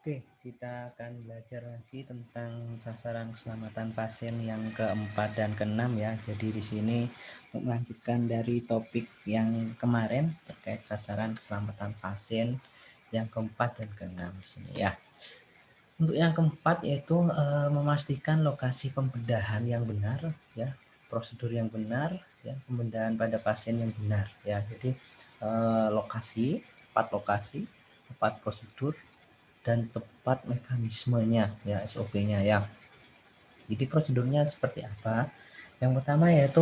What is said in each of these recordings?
Oke, kita akan belajar lagi tentang sasaran keselamatan pasien yang keempat dan keenam ya. Jadi di sini melanjutkan dari topik yang kemarin terkait sasaran keselamatan pasien yang keempat dan keenam di sini ya. Untuk yang keempat yaitu memastikan lokasi pembedahan yang benar ya, prosedur yang benar ya, pembedahan pada pasien yang benar ya. Jadi tepat lokasi, tepat prosedur dan tepat mekanismenya ya, SOP-nya ya. Jadi prosedurnya seperti apa? Yang pertama yaitu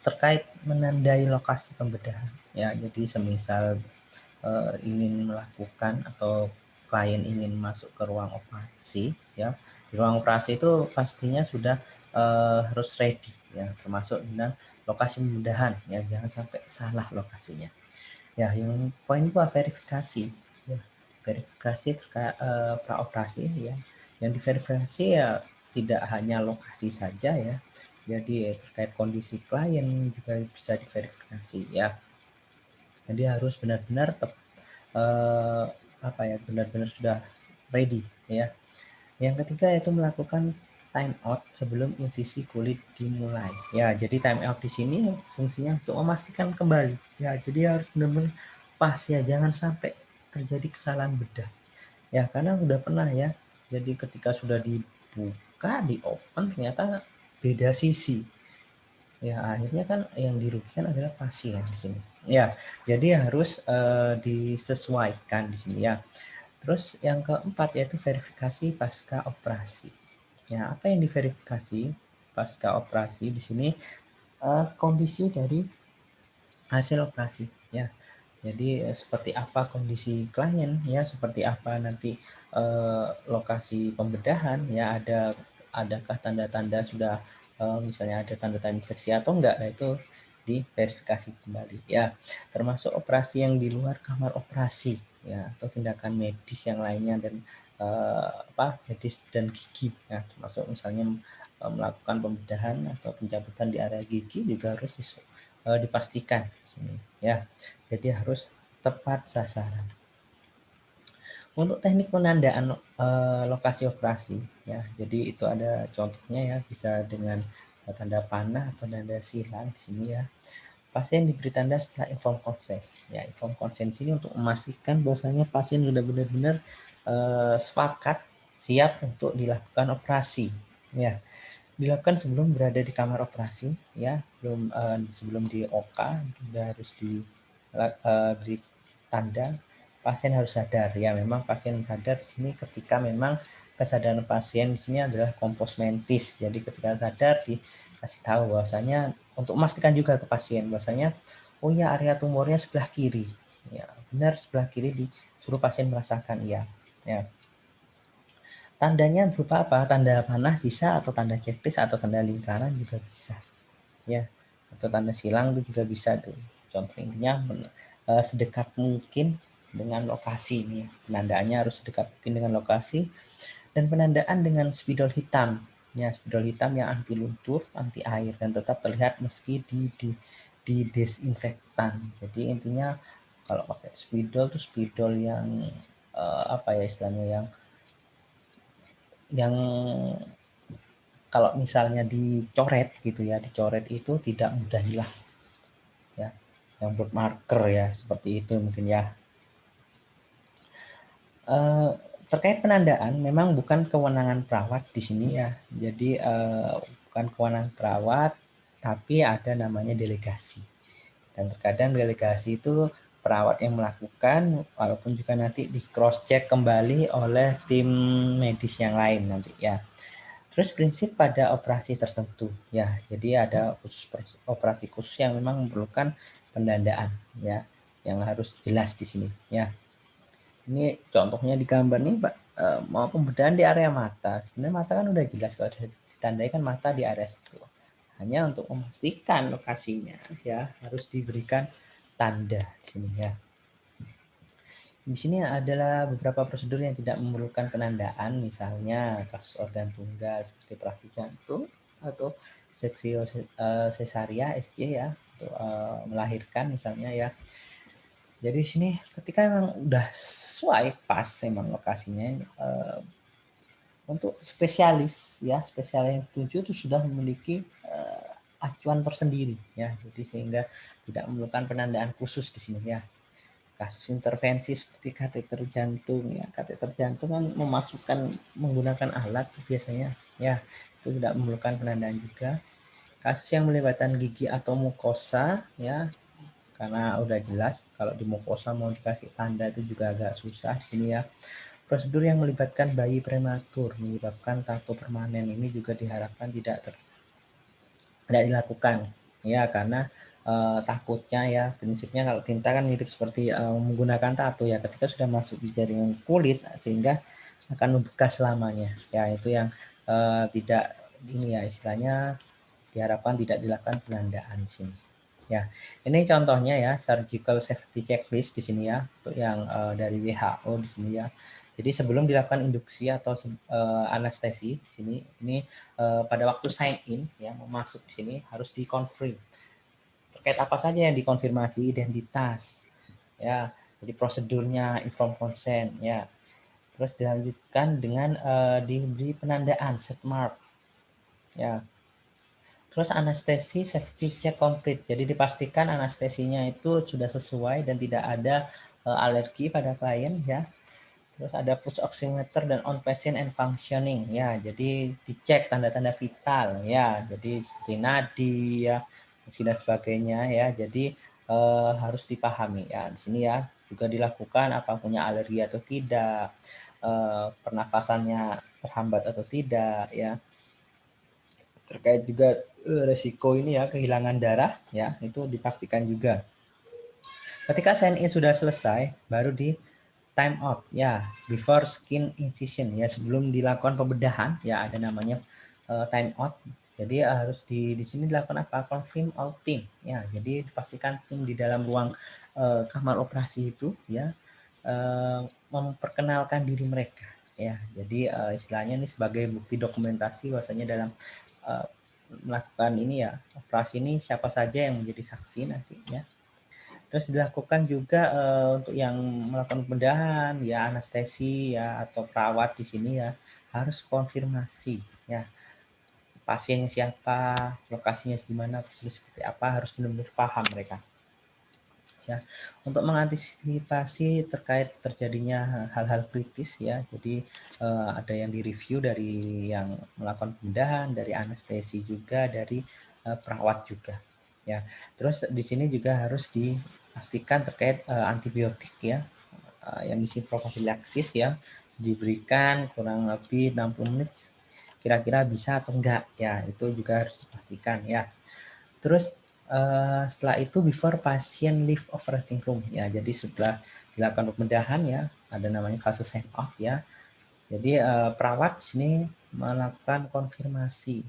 terkait menandai lokasi pembedahan ya. Jadi semisal ingin melakukan atau klien ingin masuk ke ruang operasi ya, di ruang operasi itu pastinya sudah harus ready ya, termasuk dengan lokasi pembedahan ya, jangan sampai salah lokasinya ya. Yang poin itu verifikasi ya, verifikasi terkait praoperasi ya. Yang diverifikasi ya tidak hanya lokasi saja ya, jadi terkait kondisi klien juga bisa diverifikasi ya. Jadi harus benar-benar benar-benar sudah ready ya. Yang ketiga yaitu melakukan time out sebelum insisi kulit dimulai ya. Jadi time out di sini fungsinya untuk memastikan kembali ya, jadi harus benar-benar pas ya, jangan sampai terjadi kesalahan bedah ya, karena udah pernah ya. Jadi ketika sudah dibuka, di open, ternyata beda sisi ya, akhirnya kan yang dirugikan adalah pasien di sini ya. Jadi harus disesuaikan di sini ya. Terus yang keempat yaitu verifikasi pasca operasi ya. Apa yang diverifikasi pasca operasi di sini? Kondisi dari hasil operasi ya. Jadi seperti apa kondisi klien ya, seperti apa nanti lokasi pembedahan ya, adakah tanda-tanda sudah misalnya ada tanda-tanda infeksi atau enggak. Nah, itu diverifikasi kembali ya. Termasuk operasi yang di luar kamar operasi ya, atau tindakan medis yang lainnya, dan medis dan gigi ya, termasuk misalnya melakukan pembedahan atau pencabutan di area gigi juga harus dipastikan sini ya. Jadi harus tepat sasaran. Untuk teknik penandaan lokasi operasi ya, jadi itu ada contohnya ya, bisa dengan tanda panah atau tanda silang di sini ya. Pasien diberi tanda setelah inform consent ya. Inform consent sini untuk memastikan bahwasanya pasien sudah benar-benar sepakat siap untuk dilakukan operasi ya. Dilakukan sebelum berada di kamar operasi ya, sebelum di OK sudah harus beri tanda. Pasien harus sadar ya, memang pasien sadar di sini ketika memang kesadaran pasien di sini adalah kompos mentis. Jadi ketika sadar dikasih tahu bahwasanya, untuk memastikan juga ke pasien bahwasanya oh ya, area tumornya sebelah kiri ya, benar sebelah kiri, disuruh pasien merasakan ya. Tandanya berupa apa? Tanda panah bisa, atau tanda checklist, atau tanda lingkaran juga bisa ya, atau tanda silang itu juga bisa tuh. Contoh intinya sedekat mungkin dengan lokasi ini. Penandaannya harus sedekat mungkin dengan lokasi, dan penandaan dengan spidol hitam ya, spidol hitam yang anti luntur, anti air, dan tetap terlihat meski di desinfektan. Jadi intinya kalau pakai spidol tuh spidol yang istilahnya yang kalau misalnya dicoret gitu ya, dicoret itu tidak mudah hilang ya, yang buat marker ya, seperti itu mungkin ya. Terkait penandaan memang bukan kewenangan perawat di sini ya, jadi bukan kewenangan perawat, tapi ada namanya delegasi, dan terkadang delegasi itu perawat yang melakukan, walaupun juga nanti di cross check kembali oleh tim medis yang lain nanti ya. Terus prinsip pada operasi tertentu ya, jadi ada operasi khusus yang memang memerlukan penandaan ya, yang harus jelas di sini ya. Ini contohnya di gambar nih Pak, mau pembedahan di area mata. Sebenarnya mata kan udah jelas, kalau ditandai kan mata di area situ. Hanya untuk memastikan lokasinya ya, harus diberikan tanda di sini ya. Di sini adalah beberapa prosedur yang tidak memerlukan penandaan, misalnya kasus organ tunggal seperti operasi jantung atau seksio cesaria SC ya, untuk melahirkan misalnya ya. Jadi di sini ketika memang udah sesuai pas memang lokasinya. Untuk spesialis ya, spesialis yang tujuh itu sudah memiliki acuan tersendiri ya, jadi sehingga tidak memerlukan penandaan khusus di sini ya. Kasus intervensi seperti kateter jantung ya, kateter jantung kan memasukkan menggunakan alat biasanya ya, itu tidak memerlukan penandaan juga. Kasus yang melibatkan gigi atau mukosa ya, karena udah jelas kalau di mukosa mau dikasih tanda itu juga agak susah di sini ya. Prosedur yang melibatkan bayi prematur menyebabkan tato permanen ini juga diharapkan tidak dilakukan ya, karena takutnya ya, prinsipnya kalau tinta kan mirip seperti menggunakan tato ya, ketika sudah masuk di jaringan kulit sehingga akan membekas selamanya ya, itu yang tidak ini ya, istilahnya diharapkan tidak dilakukan penandaan di sini ya. Ini contohnya ya, surgical safety checklist di sini ya, untuk yang dari WHO di sini ya. Jadi sebelum dilakukan induksi atau anestesi di sini, ini pada waktu sign in ya, mau masuk di sini harus dikonfirm terkait apa saja yang dikonfirmasi, identitas ya, jadi prosedurnya, inform consent ya. Terus dilanjutkan dengan diberi penandaan set mark ya. Terus anestesi safety check complete. Jadi dipastikan anestesinya itu sudah sesuai dan tidak ada alergi pada klien ya. Terus ada pulse oximeter dan on patient and functioning ya. Jadi dicek tanda-tanda vital ya. Jadi seperti nadi ya, dan sebagainya ya. Jadi harus dipahami ya. Di sini ya juga dilakukan apa punya alergi atau tidak, pernafasannya terhambat atau tidak ya. Terkait juga resiko ini ya, kehilangan darah ya, itu dipastikan juga. Ketika sign in sudah selesai, baru di time out ya, before skin incision ya, sebelum dilakukan pembedahan ya, ada namanya time out. Jadi harus di sini dilakukan apa? Confirm all team ya. Jadi dipastikan tim di dalam ruang kamar operasi itu ya memperkenalkan diri mereka ya. Jadi istilahnya ini sebagai bukti dokumentasi bahwasanya dalam melakukan ini ya, operasi ini siapa saja yang menjadi saksi nantinya. Terus dilakukan juga untuk yang melakukan pembedahan ya, anestesi ya, atau perawat di sini ya harus konfirmasi ya, pasiennya siapa, lokasinya di mana, seperti apa, harus benar-benar paham mereka ya. Untuk mengantisipasi terkait terjadinya hal-hal kritis ya, jadi ada yang direview dari yang melakukan pembedahan, dari anestesi juga, dari perawat juga ya. Terus di sini juga harus dipastikan terkait antibiotik ya, yang isi profilaksis ya, diberikan kurang lebih 60 menit kira-kira bisa atau enggak ya, itu juga harus dipastikan ya. Terus setelah itu before pasien leave operating room ya, jadi setelah dilakukan pembedahan ya, ada namanya fase sign off ya. Jadi perawat di sini melakukan konfirmasi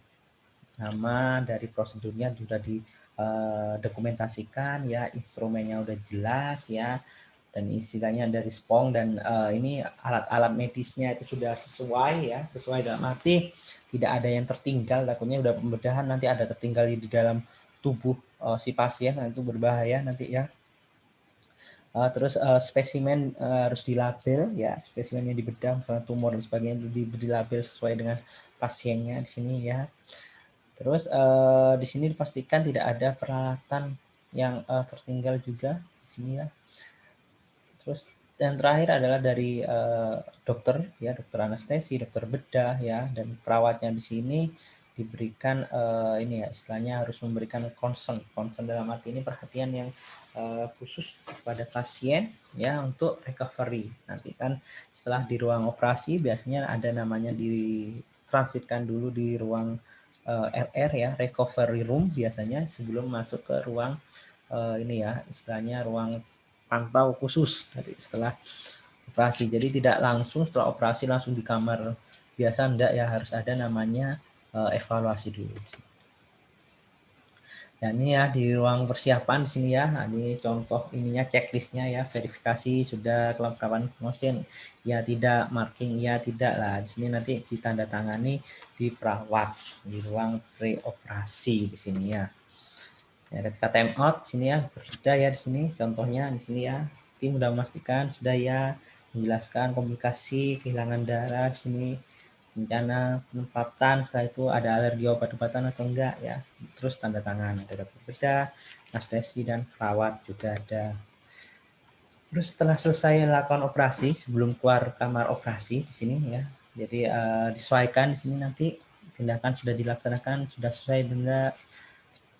nama dari prosedurnya sudah didokumentasikan ya, instrumennya udah jelas ya, dan istilahnya dari SPONG dan ini alat-alat medisnya itu sudah sesuai ya, sesuai dalam arti tidak ada yang tertinggal, takutnya udah pembedahan nanti ada tertinggal di dalam tubuh si pasien, nah itu berbahaya nanti ya. Terus spesimen harus dilabel ya, spesimen yang dibedah misalnya tumor dan sebagainya dilabel sesuai dengan pasiennya di sini ya. Terus di sini dipastikan tidak ada peralatan yang tertinggal juga di sini ya. Terus yang terakhir adalah dari dokter ya, dokter anestesi, dokter bedah ya, dan perawatnya di sini diberikan ini ya, istilahnya harus memberikan concern dalam arti ini perhatian yang khusus kepada pasien ya, untuk recovery. Nanti kan setelah di ruang operasi biasanya ada namanya ditransitkan dulu di ruang RR ya, recovery room biasanya sebelum masuk ke ruang ini ya, istilahnya ruang pantau khusus dari setelah operasi. Jadi tidak langsung setelah operasi langsung di kamar biasa, enggak ya, harus ada namanya evaluasi dulu. Dan ini ya di ruang persiapan di sini ya, nah, ini contoh ininya checklistnya ya, verifikasi sudah kelengkapan motion ya, tidak, marking ya, tidak lah. Di sini nanti ditandatangani di perawat di ruang preoperasi di sini ya. Ya, ketika time out sini ya sudah ya, di sini contohnya di sini ya, tim sudah memastikan sudah ya, menjelaskan komplikasi kehilangan darah di sini, rencana penempatan, setelah itu ada alergi obat-obatan atau enggak ya, terus tanda tangan, ada dokter bedah, anestesi dan perawat juga ada. Terus setelah selesai lakukan operasi, sebelum keluar kamar operasi di sini ya, jadi disesuaikan di sini nanti tindakan sudah dilaksanakan, sudah sesuai dengan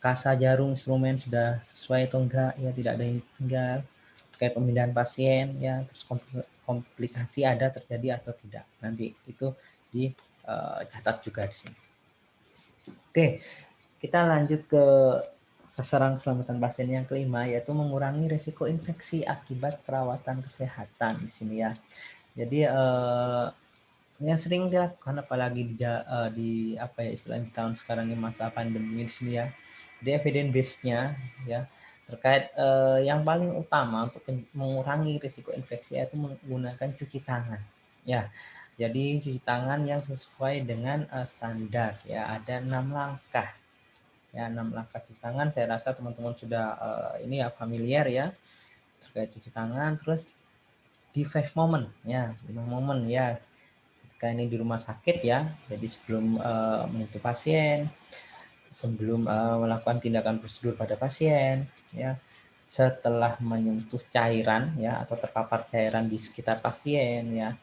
kasa jarum instrumen sudah sesuai atau enggak ya, tidak ada yang tinggal, terkait pemindahan pasien ya, terus komplikasi ada terjadi atau tidak, nanti itu dicatat juga di sini. Oke, kita lanjut ke sasaran keselamatan pasien yang kelima, yaitu mengurangi risiko infeksi akibat perawatan kesehatan di sini ya. Jadi yang sering dilakukan apalagi di apa ya istilahnya di tahun sekarang ini masa pandemi di sini ya. Jadi evidence base-nya ya terkait yang paling utama untuk mengurangi risiko infeksi yaitu menggunakan cuci tangan. Ya. Jadi cuci tangan yang sesuai dengan standar ya, ada 6 langkah. Ya, 6 langkah cuci tangan saya rasa teman-teman sudah ini ya familiar ya terkait cuci tangan. Terus di 5 moment ya, 5 moment ya. Ketika ini di rumah sakit ya, jadi sebelum menyentuh pasien, sebelum melakukan tindakan prosedur pada pasien ya, setelah menyentuh cairan ya atau terpapar cairan di sekitar pasien ya,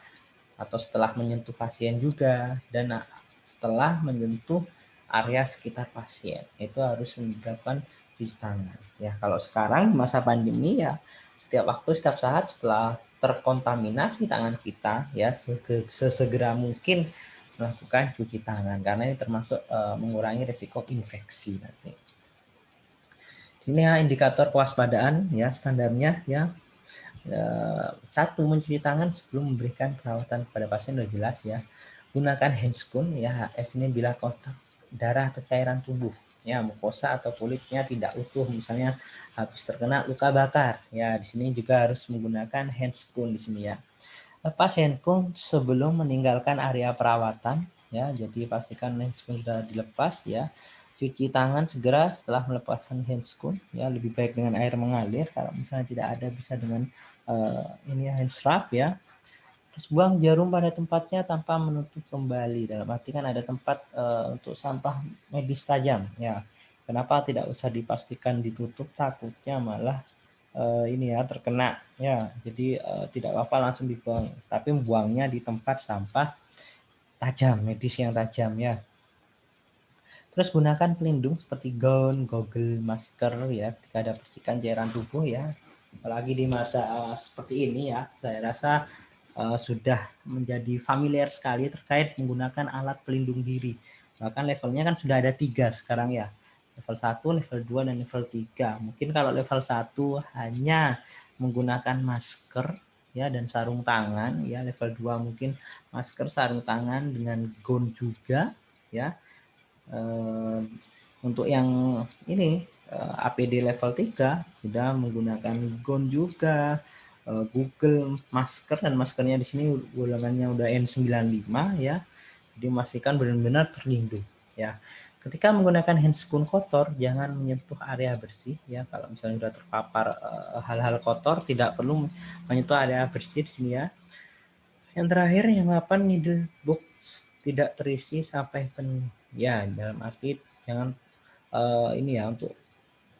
atau setelah menyentuh pasien juga, dan setelah menyentuh area sekitar pasien itu harus dilakukan cuci tangan ya. Kalau sekarang masa pandemi ya, setiap waktu setiap saat setelah terkontaminasi tangan kita ya, sesegera mungkin melakukan cuci tangan karena ini termasuk mengurangi risiko infeksi nanti. Ini ya indikator kewaspadaan ya, standarnya ya. Satu, mencuci tangan sebelum memberikan perawatan kepada pasien sudah jelas ya. Gunakan handscoon ya, HS ini bila kontak darah atau cairan tubuh ya, mukosa atau kulitnya tidak utuh, misalnya habis terkena luka bakar ya, di sini juga harus menggunakan handscoon di sini ya. Lepas handphone sebelum meninggalkan area perawatan ya, jadi pastikan handscoon sudah dilepas ya. Cuci tangan segera setelah melepaskan handscoon ya, lebih baik dengan air mengalir, kalau misalnya tidak ada bisa dengan ini hand strap ya. Terus buang jarum pada tempatnya tanpa menutup kembali, dalam arti kan ada tempat untuk sampah medis tajam ya. Kenapa tidak usah dipastikan ditutup, takutnya malah ini ya terkena ya, jadi tidak apa-apa langsung dibuang, tapi buangnya di tempat sampah tajam, medis yang tajam ya. Terus gunakan pelindung seperti gaun, goggle, masker ya ketika ada percikan cairan tubuh ya, apalagi di masa seperti ini ya, saya rasa sudah menjadi familiar sekali terkait menggunakan alat pelindung diri. Bahkan levelnya kan sudah ada 3 sekarang ya, level 1, level 2, dan level 3. Mungkin kalau level 1 hanya menggunakan masker ya dan sarung tangan ya, level 2 mungkin masker, sarung tangan dengan gaun juga ya. Untuk yang ini APD level 3 sudah menggunakan gaun juga, Google masker, dan maskernya di sini golongannya udah N95 ya. Jadi memastikan benar-benar terlindung ya. Ketika menggunakan handscoon kotor, jangan menyentuh area bersih ya. Kalau misalnya sudah terpapar hal-hal kotor, tidak perlu menyentuh area bersih di sini ya. Yang terakhir, yang 8, needle box tidak terisi sampai penuh ya, dalam arti jangan ini ya, untuk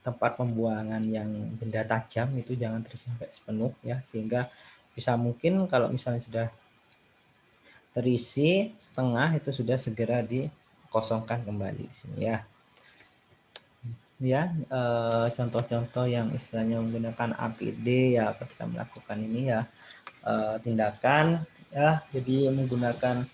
tempat pembuangan yang benda tajam itu jangan terisi sampai sepenuh ya, sehingga bisa mungkin kalau misalnya sudah terisi setengah itu sudah segera dikosongkan kembali di sini ya. Ya, contoh-contoh yang istilahnya menggunakan APD ya ketika melakukan ini ya, tindakan ya, jadi menggunakan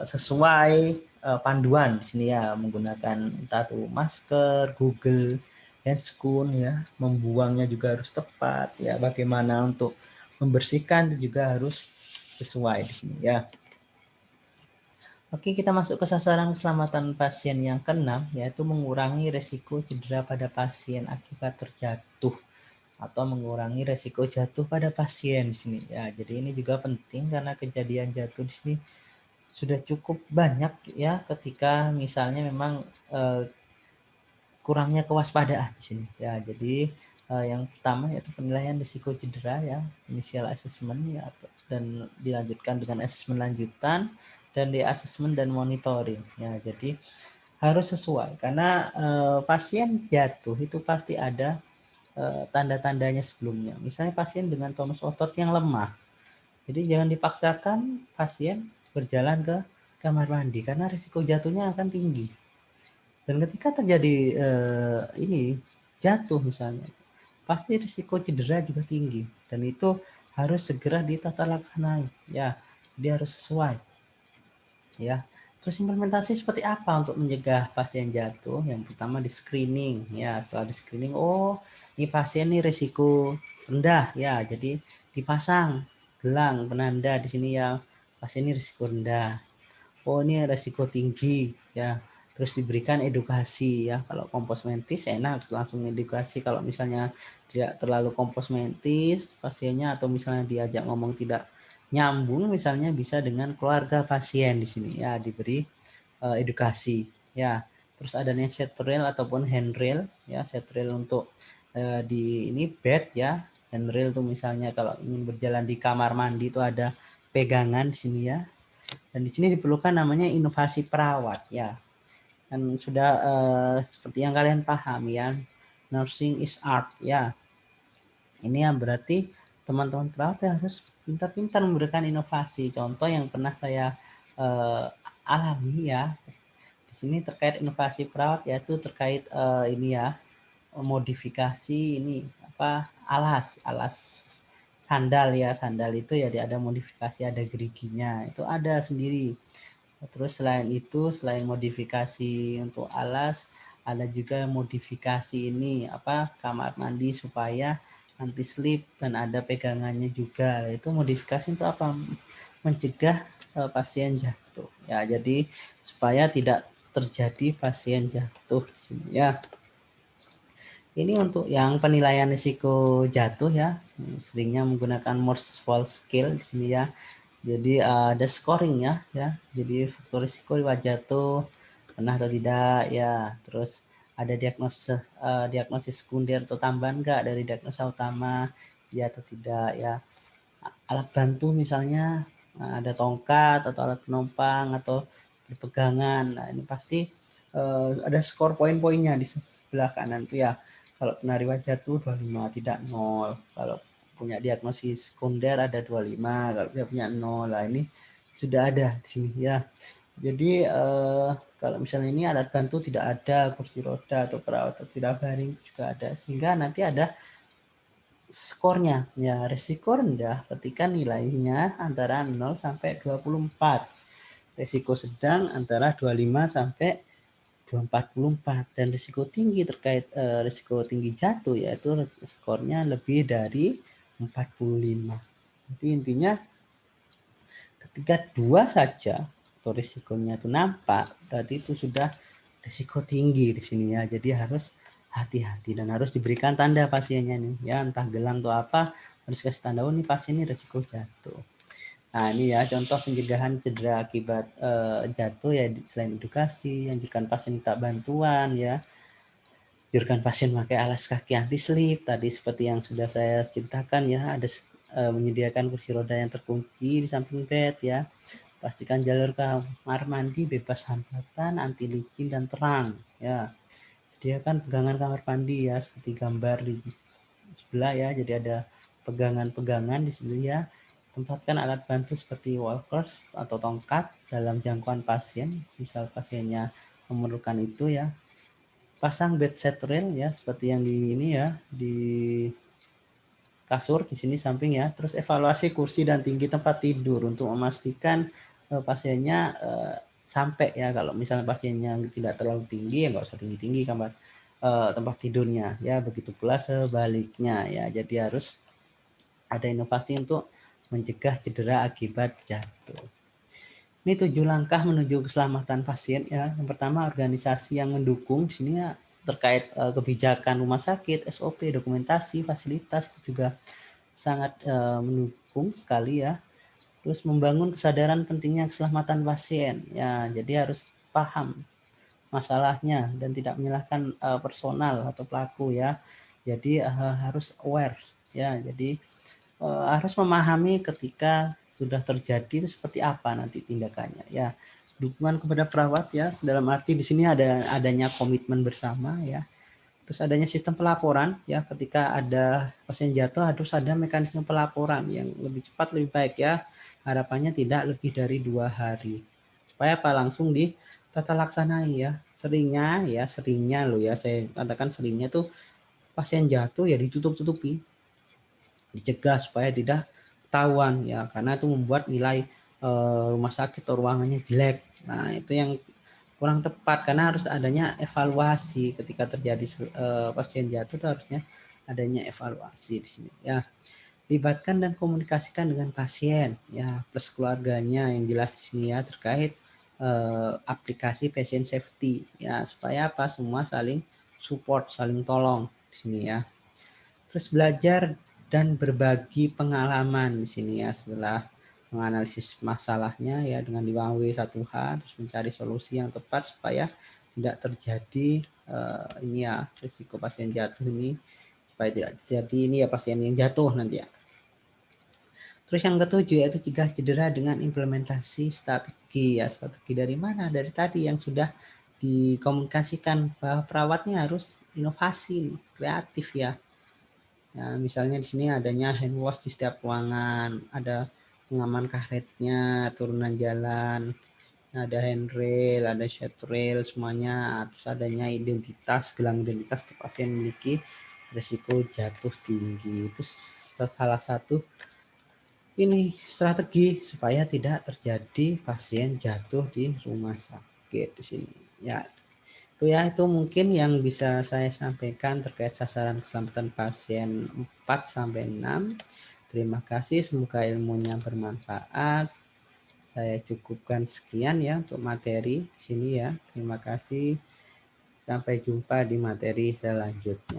sesuai panduan di sini ya, menggunakan entah itu masker, Google, handscoon ya, membuangnya juga harus tepat ya, bagaimana untuk membersihkan juga harus sesuai di sini ya. Oke, kita masuk ke sasaran keselamatan pasien yang keenam, yaitu mengurangi resiko cedera pada pasien akibat terjatuh atau mengurangi resiko jatuh pada pasien di sini ya. Jadi ini juga penting karena kejadian jatuh di sini sudah cukup banyak ya, ketika misalnya memang kurangnya kewaspadaan di sini ya. Jadi yang pertama yaitu penilaian risiko cedera ya, initial assessment ya, dan dilanjutkan dengan asesmen lanjutan dan di asesmen dan monitoring. Ya, jadi harus sesuai karena pasien jatuh itu pasti ada tanda-tandanya sebelumnya. Misalnya pasien dengan tonus otot yang lemah. Jadi jangan dipaksakan pasien berjalan ke kamar mandi karena risiko jatuhnya akan tinggi. Dan ketika terjadi ini jatuh misalnya, pasti risiko cedera juga tinggi dan itu harus segera ditata laksanai ya. Dia harus sesuai ya. Terus implementasi seperti apa untuk mencegah pasien jatuh? Yang pertama di screening ya. Setelah di screening, oh ini pasien nih risiko rendah ya. Jadi dipasang gelang penanda di sini ya. Pasien ini risiko rendah. Oh ini risiko tinggi ya. Terus diberikan edukasi ya. Kalau kompos mentis enak langsung edukasi. Kalau misalnya tidak terlalu kompos mentis pasiennya atau misalnya diajak ngomong tidak nyambung, misalnya bisa dengan keluarga pasien di sini ya, diberi edukasi ya. Terus adanya set rail ataupun handrail ya, set rail untuk di ini bed ya, handrail tuh misalnya kalau ingin berjalan di kamar mandi itu ada pegangan di sini ya. Dan di sini diperlukan namanya inovasi perawat ya. Dan sudah seperti yang kalian paham ya, nursing is art ya. Ini yang berarti teman-teman perawat harus pintar-pintar memberikan inovasi. Contoh yang pernah saya alami ya, di sini terkait inovasi perawat yaitu terkait ini ya, modifikasi ini apa alas sandal ya. Sandal itu ya ada modifikasi, ada geriginya, itu ada sendiri. Terus selain itu, selain modifikasi untuk alas, ada juga modifikasi ini apa kamar mandi supaya anti slip dan ada pegangannya juga. Itu modifikasi untuk apa? Mencegah pasien jatuh. Ya, jadi supaya tidak terjadi pasien jatuh di sini ya. Ini untuk yang penilaian risiko jatuh ya. Seringnya menggunakan Morsfall scale di sini ya. Jadi ada scoring ya. Jadi faktor risiko riwayat jatuh pernah atau tidak ya. Terus ada diagnosis sekunder atau tambahan enggak dari diagnosa utama ya atau tidak ya. Alat bantu misalnya ada tongkat atau alat penopang atau berpegangan. Nah ini pasti ada skor poin-poinnya di sebelah kanan tuh ya. Kalau kena riwayat jatuh 25 tidak 0. Kalau punya diagnosis sekunder ada 25, kalau dia punya 0. Lah ini sudah ada di sini ya. Jadi kalau misalnya ini alat bantu tidak ada, kursi roda atau perawat tidak baring juga ada, sehingga nanti ada skornya ya. Risiko rendah ketika nilainya antara 0 sampai 24. Risiko sedang antara 25 sampai 244 dan risiko tinggi terkait risiko tinggi jatuh yaitu skornya lebih dari 45. Jadi intinya ketika 2 saja atau risikonya itu nampak, berarti itu sudah risiko tinggi di sini ya. Jadi harus hati-hati dan harus diberikan tanda pasiennya nih ya, entah gelang atau apa, harus kasih tanda oh ini pasien ini risiko jatuh. Nah ini ya contoh pencegahan cedera akibat jatuh ya, selain edukasi, anjurkan pasien minta bantuan ya, anjurkan pasien pakai alas kaki anti slip tadi seperti yang sudah saya ceritakan ya, ada menyediakan kursi roda yang terkunci di samping bed ya, pastikan jalur kamar mandi bebas hambatan, anti licin dan terang ya, sediakan pegangan kamar mandi ya seperti gambar di sebelah ya, jadi ada pegangan-pegangan di sini ya. Tempatkan alat bantu seperti walkers atau tongkat dalam jangkauan pasien, misal pasiennya memerlukan itu ya. Pasang bedside rail ya, seperti yang di ini ya, di kasur di sini samping ya. Terus evaluasi kursi dan tinggi tempat tidur untuk memastikan pasiennya sampai ya. Kalau misalnya pasiennya tidak terlalu tinggi ya nggak usah tinggi-tinggi kamar tempat tidurnya ya. Begitu pula sebaliknya ya. Jadi harus ada inovasi untuk mencegah cedera akibat jatuh. Ini 7 langkah menuju keselamatan pasien ya. Yang pertama, organisasi yang mendukung. Di sini ya terkait kebijakan rumah sakit, SOP, dokumentasi, fasilitas itu juga sangat mendukung sekali ya. Terus membangun kesadaran pentingnya keselamatan pasien ya. Jadi harus paham masalahnya dan tidak menyalahkan personal atau pelaku ya. Jadi harus aware ya. Jadi harus memahami ketika sudah terjadi itu seperti apa nanti tindakannya ya. Dukungan kepada perawat ya, dalam arti di sini adanya komitmen bersama ya. Terus adanya sistem pelaporan ya, ketika ada pasien jatuh harus ada mekanisme pelaporan yang lebih cepat lebih baik ya. Harapannya tidak lebih dari 2 hari. Supaya apa, langsung ditata laksanai ya. Seringnya loh ya, saya katakan seringnya tuh pasien jatuh ya ditutup-tutupi, dicegah supaya tidak ketahuan ya, karena itu membuat nilai rumah sakit atau ruangannya jelek. Nah, itu yang kurang tepat, karena harus adanya evaluasi ketika terjadi pasien jatuh, itu harusnya adanya evaluasi di sini ya. Libatkan dan komunikasikan dengan pasien ya, plus keluarganya yang jelas di sini ya, terkait aplikasi patient safety ya, supaya apa, semua saling support, saling tolong di sini ya. Terus belajar dan berbagi pengalaman di sini ya, setelah menganalisis masalahnya ya dengan diwawahi satu hal, terus mencari solusi yang tepat supaya tidak terjadi ini ya, risiko pasien jatuh ini, supaya tidak terjadi ini ya, pasien yang jatuh nanti ya. Terus yang ketujuh yaitu cegah cedera dengan implementasi strategi ya. Strategi dari mana? Dari tadi yang sudah dikomunikasikan bahwa perawatnya harus inovasi, kreatif ya. Ya, misalnya di sini adanya hand wash di setiap ruangan, ada pengaman karetnya, turunan jalan, ada handrail, ada shade rail, semuanya. Terus adanya identitas, gelang identitas pasien memiliki risiko jatuh tinggi. Itu salah satu ini strategi supaya tidak terjadi pasien jatuh di rumah sakit di sini. Ya, itu mungkin yang bisa saya sampaikan terkait sasaran keselamatan pasien 4 sampai 6. Terima kasih, semoga ilmunya bermanfaat. Saya cukupkan sekian ya untuk materi di sini ya. Terima kasih. Sampai jumpa di materi selanjutnya.